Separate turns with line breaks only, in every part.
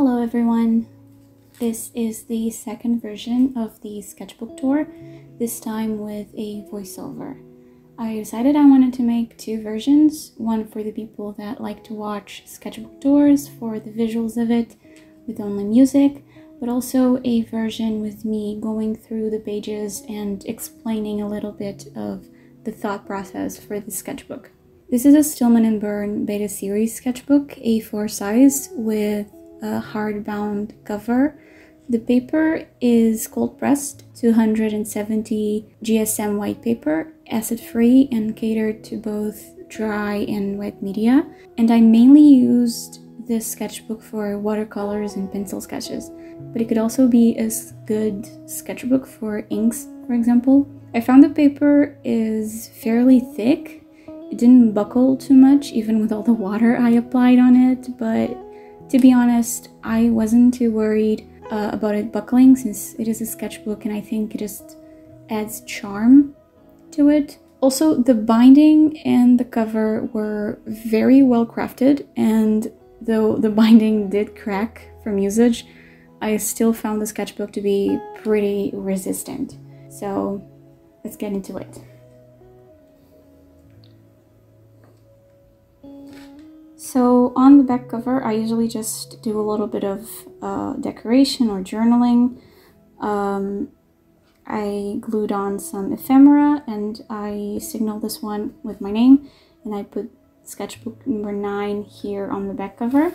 Hello everyone! This is the second version of the Sketchbook Tour, this time with a voiceover. I decided I wanted to make two versions, one for the people that like to watch sketchbook tours for the visuals of it with only music, but also a version with me going through the pages and explaining a little bit of the thought process for the sketchbook. This is a Stillman and Birn Beta series sketchbook, A4 size, with a hardbound cover. The paper is cold pressed 270 GSM white paper, acid-free and catered to both dry and wet media. And I mainly used this sketchbook for watercolors and pencil sketches, but it could also be a good sketchbook for inks, for example. I found the paper is fairly thick. It didn't buckle too much, even with all the water I applied on it, but to be honest, I wasn't too worried about it buckling since it is a sketchbook and I think it just adds charm to it. Also, the binding and the cover were very well crafted, and though the binding did crack from usage, I still found the sketchbook to be pretty resistant. So let's get into it. So on the back cover, I usually just do a little bit of decoration or journaling. I glued on some ephemera and I signaled this one with my name, and I put sketchbook number 9 here on the back cover.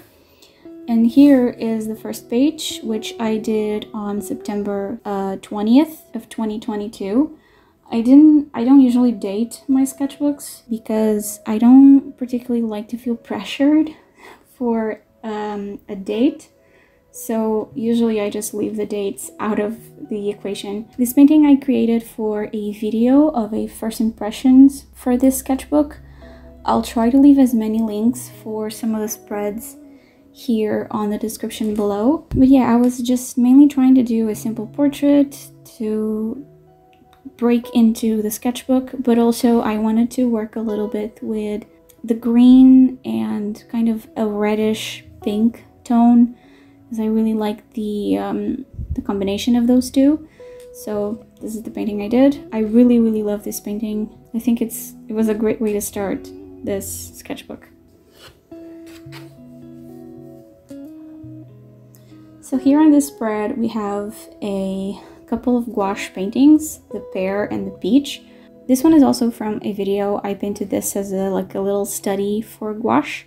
And here is the first page, which I did on September 20th of 2022. I don't usually date my sketchbooks because I don't particularly like to feel pressured for a date. So usually I just leave the dates out of the equation. This painting I created for a video of a first impressions for this sketchbook. I'll try to leave as many links for some of the spreads here on the description below. But yeah, I was just mainly trying to do a simple portrait to break into the sketchbook, but also I wanted to work a little bit with the green and kind of a reddish pink tone, because I really like the combination of those two. So this is the painting I did. I really love this painting. I think it was a great way to start this sketchbook. So here on this spread we have a couple of gouache paintings, the pear and the peach. This one is also from a video. I painted this as a little study for gouache.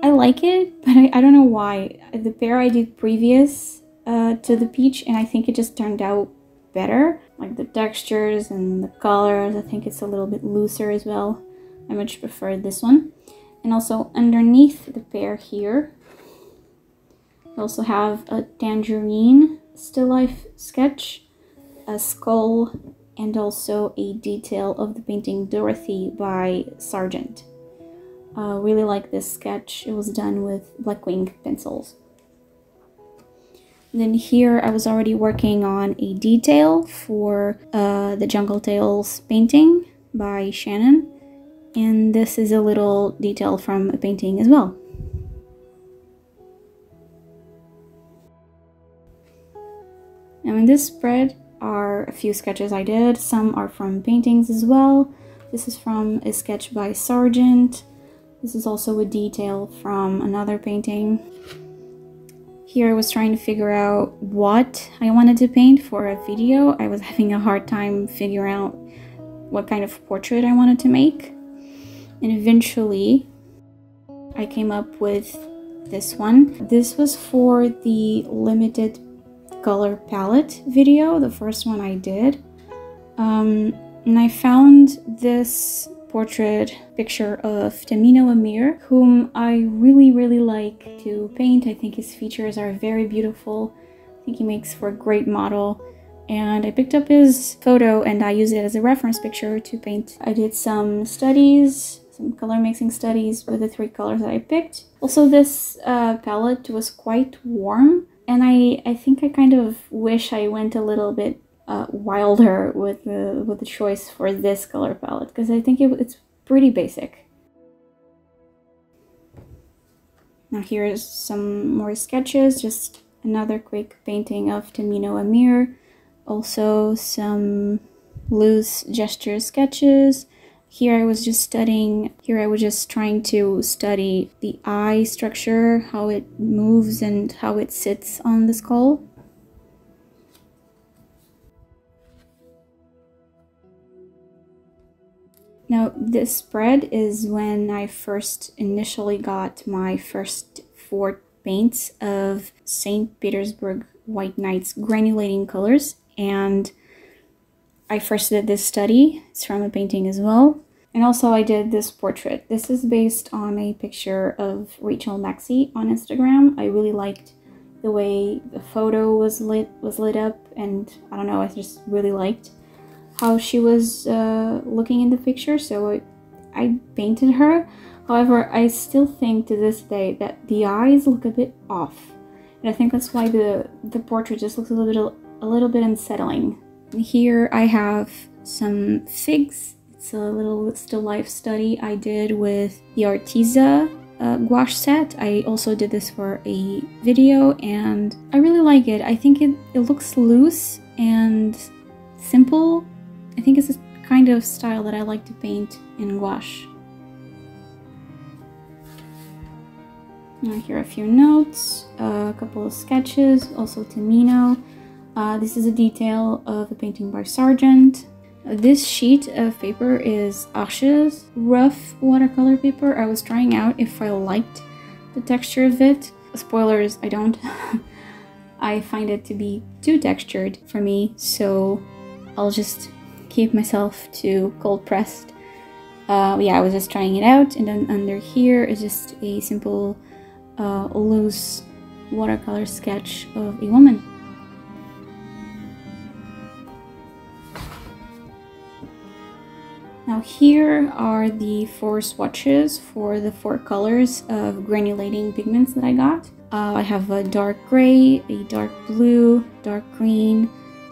I like it, but I don't know why. The pear I did previous to the peach, and I think it just turned out better. Like the textures and the colors, I think it's a little bit looser as well. I much prefer this one. And also underneath the pear here, I also have a tangerine still life sketch, a skull, and also a detail of the painting Dorothy by Sargent. Really like this sketch. It was done with Blackwing pencils. Then here I was already working on a detail for the Jungle Tales painting by Shannon, and this is a little detail from a painting as well. Now in this spread are a few sketches I did. Some are from paintings as well. This is from a sketch by Sargent. This is also a detail from another painting. Here I was trying to figure out what I wanted to paint for a video. I was having a hard time figuring out what kind of portrait I wanted to make. And eventually I came up with this one. This was for the limited color palette video, the first one I did, and I found this portrait picture of Tamino Amir, whom I really like to paint. I think his features are very beautiful. I think he makes for a great model, and I picked up his photo and I used it as a reference picture to paint. I did some studies, some color mixing studies with the 3 colors that I picked. Also, this palette was quite warm, and I think I kind of wish I went a little bit wilder with the choice for this color palette, because I think it's pretty basic. Now here's some more sketches, just another quick painting of Tamino Amir. Also some loose gesture sketches. Here I was just trying to study the eye structure, how it moves and how it sits on the skull. Now this spread is when I initially got my first 4 paints of St. Petersburg White Knights granulating colors, and I first did this study. It's from a painting as well. And also I did this portrait. This is based on a picture of Rachel Maxey on Instagram. I really liked the way the photo was lit up, and I don't know, I just really liked how she was looking in the picture, so I painted her. However, I still think to this day that the eyes look a bit off, and I think that's why the portrait just looks a little bit unsettling. Here I have some figs. It's a little still life study I did with the Arteza gouache set. I also did this for a video, and I really like it. I think it looks loose and simple. I think it's a kind of style that I like to paint in gouache. Now here are a few notes, a couple of sketches, also Tamino. This is a detail of a painting by Sargent. This sheet of paper is Arches rough watercolor paper. I was trying out if I liked the texture of it. Spoilers, I don't. I find it to be too textured for me, so I'll just keep myself to cold pressed. Yeah, I was just trying it out, and then under here is just a simple loose watercolor sketch of a woman. Now here are the 4 swatches for the 4 colors of granulating pigments that I got. I have a dark gray, a dark blue, dark green,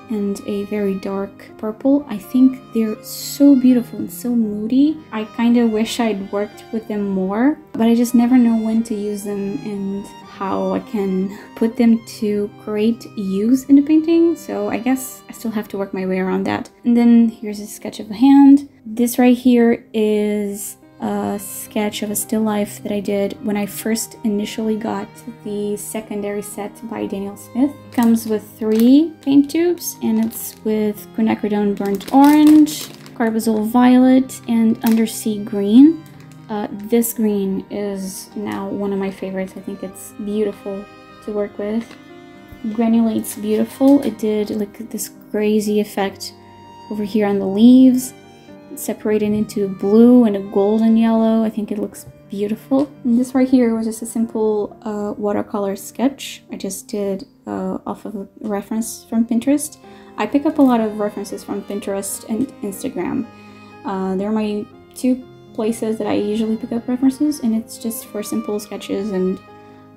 and a very dark purple. I think they're so beautiful and so moody. I kind of wish I'd worked with them more, but I just never know when to use them and how I can put them to great use in the painting, so I guess I still have to work my way around that. And then here's a sketch of a hand. This right here is a sketch of a still life that I did when I first initially got the secondary set by Daniel Smith. It comes with 3 paint tubes, and it's with quinacridone burnt orange, carbazole violet, and undersea green. This green is now one of my favorites. I think it's beautiful to work with. Granulate's beautiful. It did like this crazy effect over here on the leaves, separated into blue and a golden yellow. I think it looks beautiful. And this right here was just a simple watercolor sketch I just did off of a reference from Pinterest. I pick up a lot of references from Pinterest and Instagram. They're my 2 places that I usually pick up references, and it's just for simple sketches and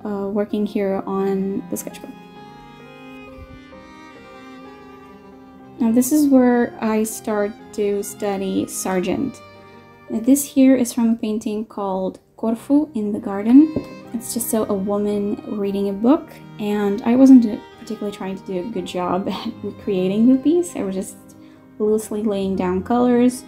working here on the sketchbook. Now this is where I start to study Sargent. Now this here is from a painting called Corfu in the Garden. It's just a woman reading a book, and I wasn't particularly trying to do a good job at recreating the piece. I was just loosely laying down colors,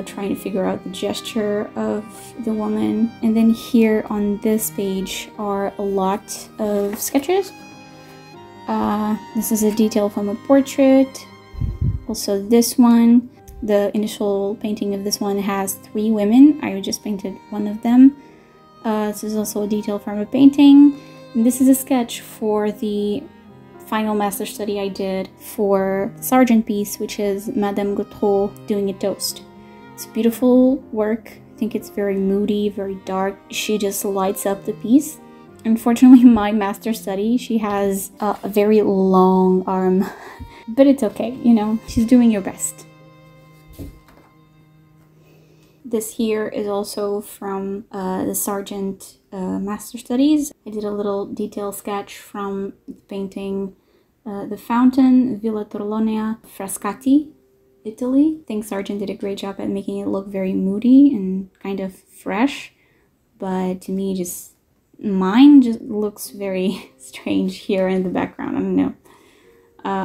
trying to figure out the gesture of the woman. And then here on this page are a lot of sketches. This is a detail from a portrait. Also this one, the initial painting of this one has 3 women. I just painted one of them. This is also a detail from a painting. And this is a sketch for the final master study I did for the Sargent piece, which is Madame Gautreau doing a toast. It's beautiful work. I think it's very moody, very dark. She just lights up the piece. Unfortunately, my master study, she has a very long arm, but it's okay, you know, she's doing her best. This here is also from the Sargent master studies. I did a little detail sketch from the painting The Fountain, Villa Torlonia, Frascati, Italy. I think Sargent did a great job at making it look very moody and kind of fresh, but to me just mine just looks very strange here in the background. I don't know.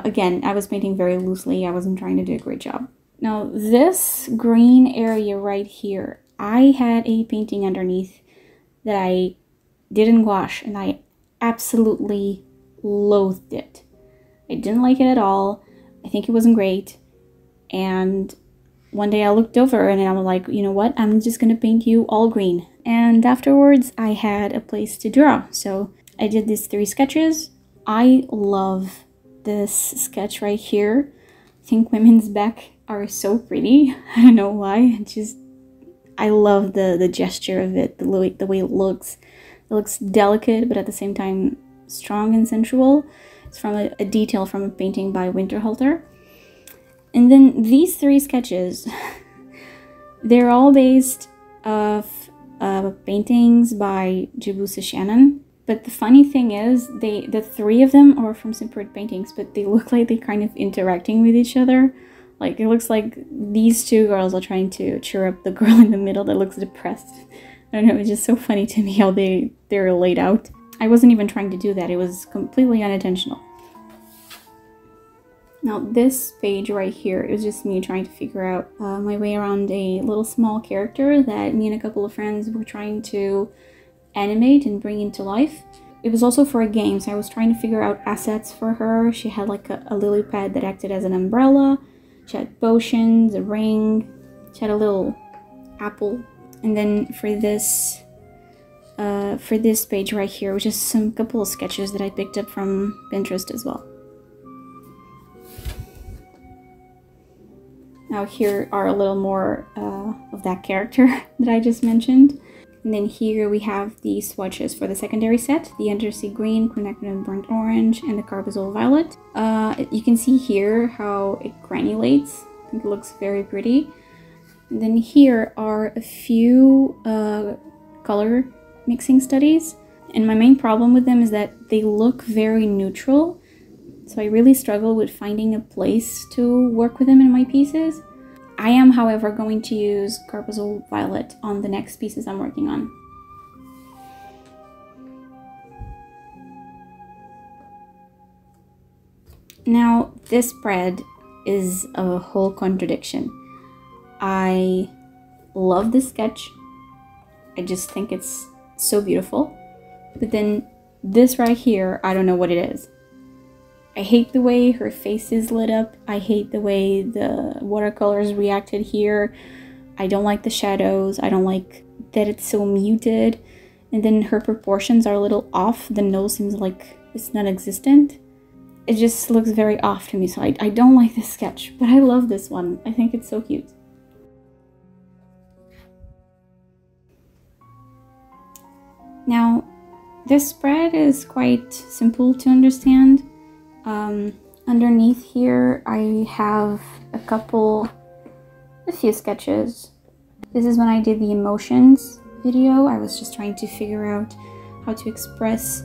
Again, I was painting very loosely. I wasn't trying to do a great job. Now, this green area right here, I had a painting underneath that I didn't gouache, and I absolutely loathed it. I didn't like it at all. I think it wasn't great. And one day I looked over and I was like, you know what? I'm just gonna paint you all green. And afterwards, I had a place to draw. So I did these 3 sketches. I love this sketch right here. I think women's back are so pretty. I don't know why. I love the gesture of it, the way it looks. It looks delicate, but at the same time strong and sensual. It's from a detail from a painting by Winterhalter. And then these 3 sketches, they're all based off paintings by Jibusa Shannon. But the funny thing is, the 3 of them are from separate paintings, but they look like they're kind of interacting with each other. Like, it looks like these 2 girls are trying to cheer up the girl in the middle that looks depressed. I don't know, it's just so funny to me how they're laid out. I wasn't even trying to do that, it was completely unintentional. Now this page right here is just me trying to figure out my way around a little small character that me and a couple of friends were trying to animate and bring into life. It was also for a game, so I was trying to figure out assets for her. She had like a lily pad that acted as an umbrella. She had potions, a ring. She had a little apple. And then for this page right here, which is a couple of sketches that I picked up from Pinterest as well. Now here are a little more of that character that I just mentioned. And then here we have the swatches for the secondary set, the Undersea Green, Quinacridone Burnt Orange, and the Carbazole Violet. You can see here how it granulates. I think it looks very pretty. And then here are a few color mixing studies. And my main problem with them is that they look very neutral. So I really struggle with finding a place to work with them in my pieces. I am, however, going to use Carbazole Violet on the next pieces I'm working on. Now, this spread is a whole contradiction. I love this sketch. I just think it's so beautiful. But then this right here, I don't know what it is. I hate the way her face is lit up. I hate the way the watercolors reacted here. I don't like the shadows. I don't like that it's so muted. And then her proportions are a little off. The nose seems like it's non-existent. It just looks very off to me, so I don't like this sketch. But I love this one. I think it's so cute. Now, this spread is quite simple to understand. Underneath here I have a few sketches. This is when I did the emotions video. I was just trying to figure out how to express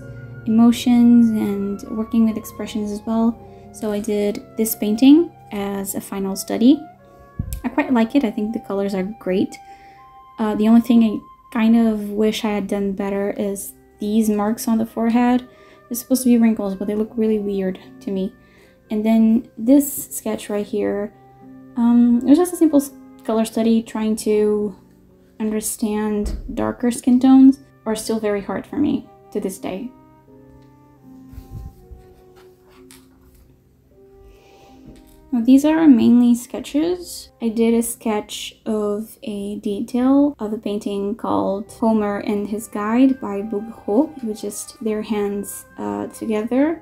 emotions and working with expressions as well. So I did this painting as a final study. I quite like it. I think the colors are great. The only thing I kind of wish I had done better is these marks on the forehead. They're supposed to be wrinkles, but they look really weird to me. And then this sketch right here, it was just a simple color study trying to understand darker skin tones, are still very hard for me to this day. Now, these are mainly sketches. I did a sketch of a detail of a painting called Homer and His Guide by Bug Ho, with just their hands together.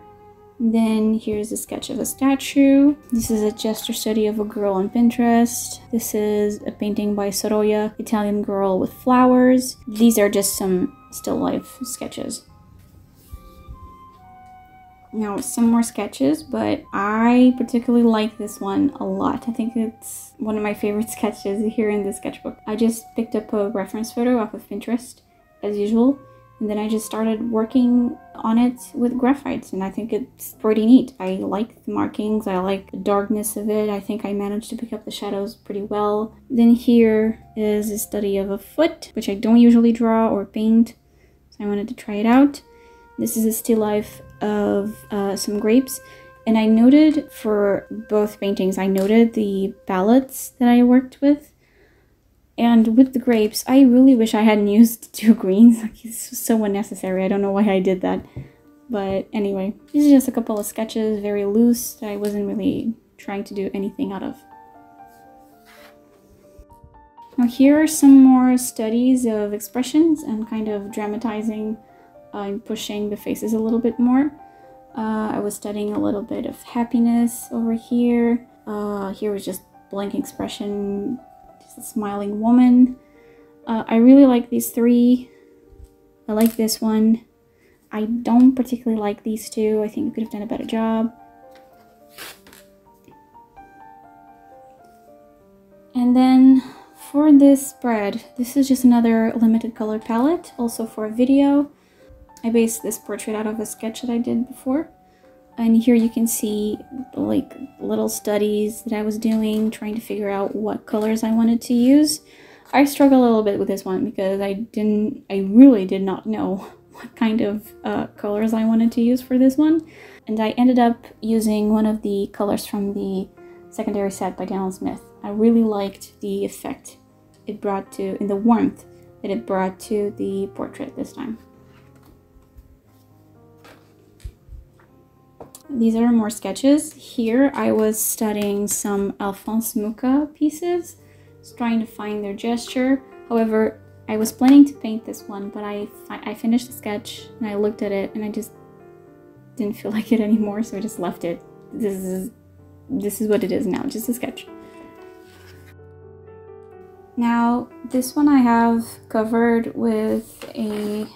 Then here's a sketch of a statue. This is a gesture study of a girl on Pinterest. This is a painting by Soroya, Italian girl with flowers. These are just some still life sketches. Now, some more sketches, but I particularly like this one a lot. I think it's one of my favorite sketches here in the sketchbook. I just picked up a reference photo off of Pinterest, as usual, and then I just started working on it with graphites, and I think it's pretty neat. I like the markings, I like the darkness of it. I think I managed to pick up the shadows pretty well. Then here is a study of a foot, which I don't usually draw or paint. so I wanted to try it out. This is a still life of some grapes. And I noted for both paintings, I noted the palettes that I worked with. And with the grapes, I really wish I hadn't used 2 greens. Like, it's so unnecessary. I don't know why I did that. But anyway, these are just a couple of sketches, very loose, that I wasn't really trying to do anything out of. Now here are some more studies of expressions and kind of dramatizing and pushing the faces a little bit more. I was studying a little bit of happiness over here. Here was just blank expression, just a smiling woman. I really like these 3. I like this one. I don't particularly like these 2. I think I could have done a better job. And then for this spread, this is just another limited color palette, also for a video. I based this portrait out of a sketch that I did before. And here you can see like little studies that I was doing, trying to figure out what colors I wanted to use. I struggled a little bit with this one because I really did not know what kind of colors I wanted to use for this one. And I ended up using one of the colors from the secondary set by Daniel Smith. I really liked the effect it brought to, in the warmth that it brought to the portrait this time. These are more sketches. Here I was studying some Alphonse Mucha pieces, just trying to find their gesture. However, I was planning to paint this one, but I finished the sketch and I looked at it and I just didn't feel like it anymore, so I just left it. This is what it is now, just a sketch. Now, this one I have covered with a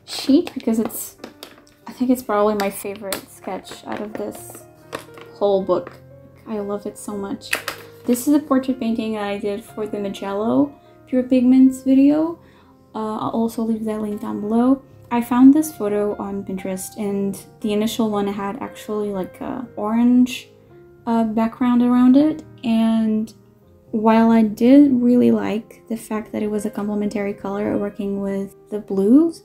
sheet because I think it's probably my favorite sketch out of this whole book. I love it so much. This is a portrait painting that I did for the Magello Pure Pigments video. I'll also leave that link down below. I found this photo on Pinterest, and the initial one had actually like a orange background around it. And while I did really like the fact that it was a complementary color working with the blues,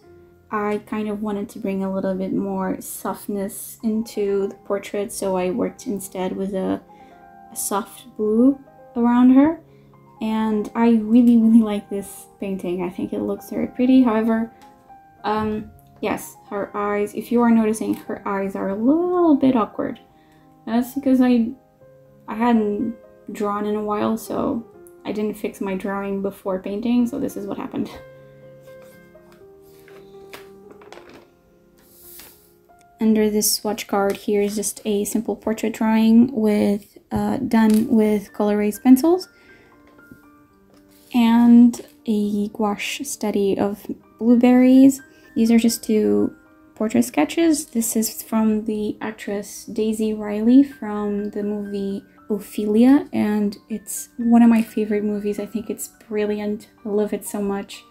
I kind of wanted to bring a little bit more softness into the portrait, so I worked instead with a soft blue around her. And I really like this painting. I think it looks very pretty. However, yes, her eyes, if you are noticing, her eyes are a little bit awkward. That's because I hadn't drawn in a while, so I didn't fix my drawing before painting, so this is what happened. Under this swatch card here is just a simple portrait drawing with done with color erase pencils and a gouache study of blueberries. These are just 2 portrait sketches. This is from the actress Daisy Ridley from the movie Ophelia, and it's one of my favorite movies. I think it's brilliant. I love it so much.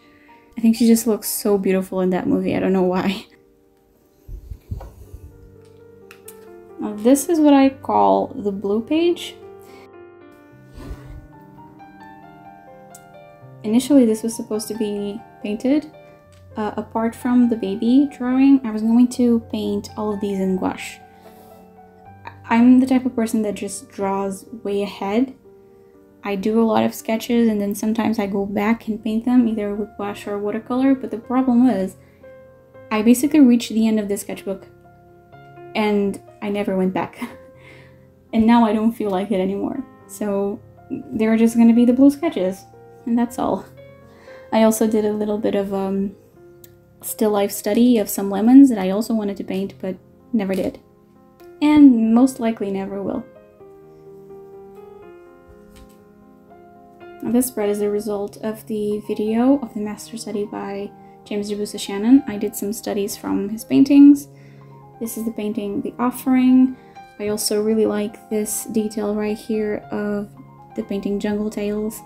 I think she just looks so beautiful in that movie. I don't know why. Now this is what I call the blue page. Initially this was supposed to be painted. Apart from the baby drawing, I was going to paint all of these in gouache. I'm the type of person that just draws way ahead. I do a lot of sketches and then sometimes I go back and paint them either with gouache or watercolor, but the problem is I basically reached the end of this sketchbook and I never went back. And now I don't feel like it anymore. So they're just gonna be the blue sketches, and that's all. I also did a little bit of still life study of some lemons that I also wanted to paint but never did. And most likely never will. Now, this spread is a result of the video of the master study by James Debussy Shannon. I did some studies from his paintings. This is the painting The Offering. I also really like this detail right here of the painting Jungle Tales.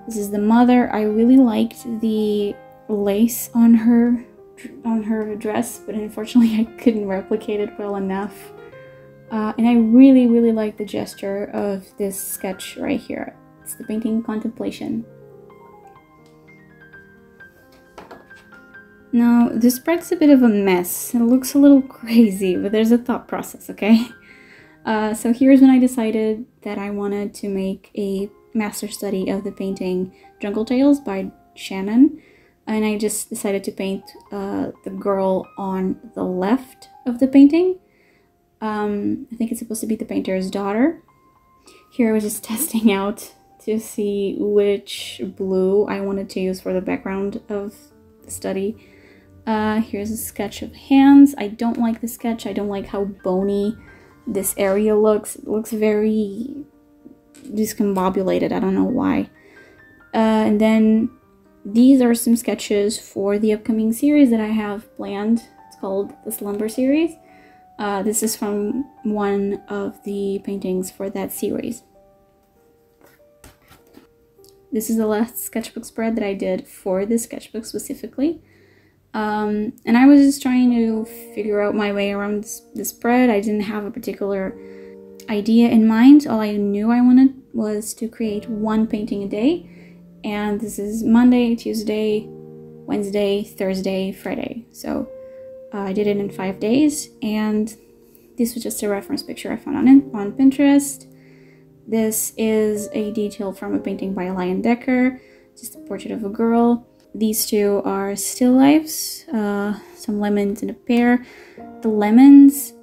This is the mother. I really liked the lace on her dress, but unfortunately I couldn't replicate it well enough. And I really like the gesture of this sketch right here. It's the painting Contemplation. Now, this spread's a bit of a mess. It looks a little crazy, but there's a thought process, okay? So here's when I decided that I wanted to make a master study of the painting Jungle Tales by Shannon. And I just decided to paint the girl on the left of the painting. I think it's supposed to be the painter's daughter. Here I was just testing out to see which blue I wanted to use for the background of the study. Here's a sketch of hands. I don't like the sketch. I don't like how bony this area looks. It looks very discombobulated. I don't know why. And then these are some sketches for the upcoming series that I have planned. It's called the Slumber series. This is from one of the paintings for that series. This is the last sketchbook spread that I did for this sketchbook specifically. And I was just trying to figure out my way around this spread. I didn't have a particular idea in mind. All I knew I wanted was to create one painting a day. And this is Monday, Tuesday, Wednesday, Thursday, Friday. So I did it in 5 days, and this was just a reference picture I found on Pinterest. This is a detail from a painting by Lion Decker, just a portrait of a girl. These two are still lifes, some lemons and a pear. The lemons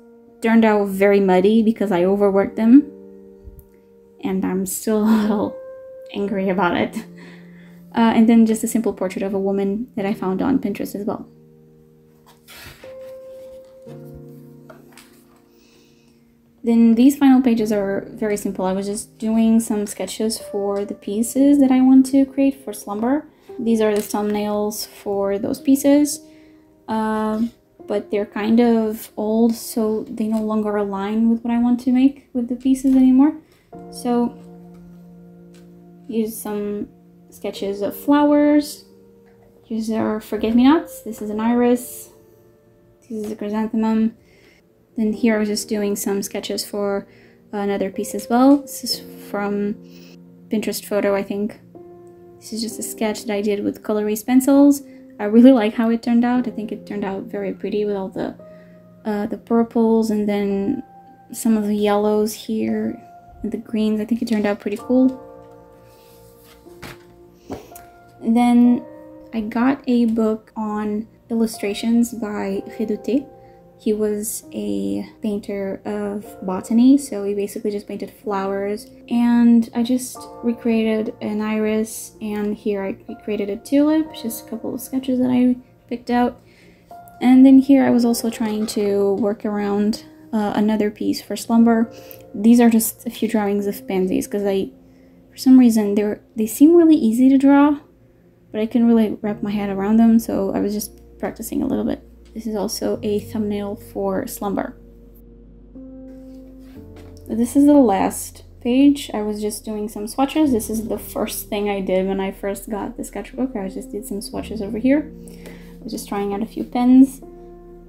turned out very muddy because I overworked them, and I'm still a little angry about it. And then just a simple portrait of a woman that I found on Pinterest as well. Then these final pages are very simple. I was just doing some sketches for the pieces that I want to create for Slumber. These are the thumbnails for those pieces, but they're kind of old, so they no longer align with what I want to make with the pieces anymore. So use some sketches of flowers. These are forget-me-nots. This is an iris. This is a chrysanthemum. Then here I was just doing some sketches for another piece as well. This is from Pinterest photo, I think. This is just a sketch that I did with colorist pencils. I really like how it turned out. I think it turned out very pretty with all the purples and then some of the yellows here and the greens. I think it turned out pretty cool. And then I got a book on illustrations by Redouté. He was a painter of botany, so he basically just painted flowers. And I just recreated an iris, and here I recreated a tulip, just a couple of sketches that I picked out. And then here I was also trying to work around another piece for Slumber. These are just a few drawings of pansies, because for some reason, they seem really easy to draw, but I couldn't really wrap my head around them, so I was just practicing a little bit. This is also a thumbnail for Slumber. This is the last page. I was just doing some swatches. This is the first thing I did when I first got the sketchbook. I just did some swatches over here. I was just trying out a few pens.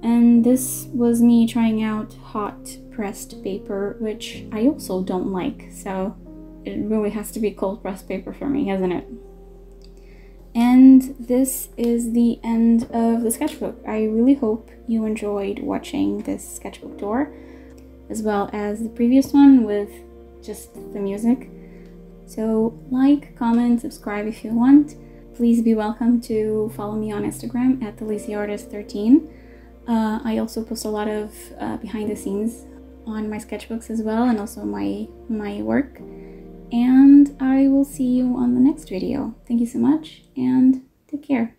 And this was me trying out hot pressed paper, which I also don't like. So it really has to be cold pressed paper for me, hasn't it? And this is the end of the sketchbook. I really hope you enjoyed watching this sketchbook tour, as well as the previous one with just the music. So like, comment, subscribe if you want. Please be welcome to follow me on Instagram at TheLazyArtist13. I also post a lot of behind the scenes on my sketchbooks as well, and also my work. And I will see you on the next video. Thank you so much, and take care.